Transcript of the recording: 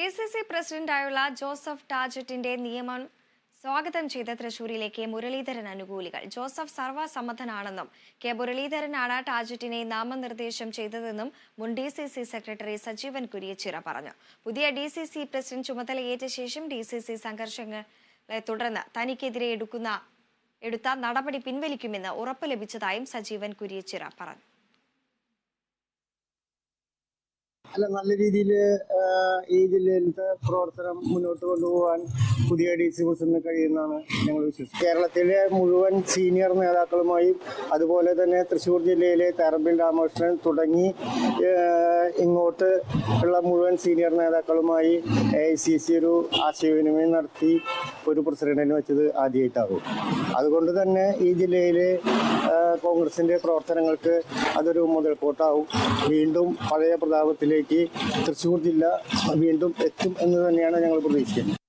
DCC പ്രസിഡന്റായുള്ള Joseph ടാജറ്റിന്റെ നിയമനം സ്വാഗതം ചെയ്ത തൃശൂരിലെ മുരളീധരൻ അനുകൂലികൾ. ജോസഫ് സർവസമ്മതനാണെന്നും മുരളീധരനാണ് ടാജറ്റിനെ നാമനിർദ്ദേശം ചെയ്തതെന്നും മുൻ DCC സെക്രട്ടറി സജീവൻ കുര്യച്ചിറ പറഞ്ഞു. പുതിയ DCC പ്രസിഡന്റ് ചുമതലയേറ്റ ശേഷം DCC സംഘർഷങ്ങളെ തുടർന്ന് തനിക്കെതിരെ എടുത്ത നടപടി പിൻവലിക്കുമെന്ന് ഉറപ്പ് ലഭിച്ചതായും സജീവൻ കുര്യച്ചിറ പറഞ്ഞു. നല്ല രീതിയിൽ ഈ ജില്ലയിലത്തെ പ്രവർത്തനം മുന്നോട്ട് കൊണ്ടുപോകാൻ പുതിയ DC പ്രസിഡന്റിന് കഴിയുമെന്നാണ് ഞങ്ങൾ വിശ്വസിക്കുന്നത്. കേരളത്തിലെ മുഴുവൻ സീനിയർ നേതാക്കളുമായും അതുപോലെ തന്നെ തൃശ്ശൂർ ജില്ലയിലെ തേറമ്പിൽ രാമകൃഷ്ണൻ തുടങ്ങി ഇങ്ങോട്ട് ഉള്ള മുഴുവൻ സീനിയർ നേതാക്കളുമായി AICC ഒരു ആശയവിനിമയം നടത്തി ഒരു പ്രസിഡന്റിനെ വെച്ചത് ആദ്യമായിട്ടാകും. അതുകൊണ്ട് തന്നെ ഈ ജില്ലയിലെ കോൺഗ്രസിന്റെ പ്രവർത്തനങ്ങൾക്ക് അതൊരു മുതൽക്കൂട്ടാവും. വീണ്ടും പഴയ പ്രതാപത്തിലേക്ക് തൃശ്ശൂർ ജില്ല വീണ്ടും എത്തും എന്ന് തന്നെയാണ് ഞങ്ങൾ പ്രതീക്ഷിക്കുന്നത്.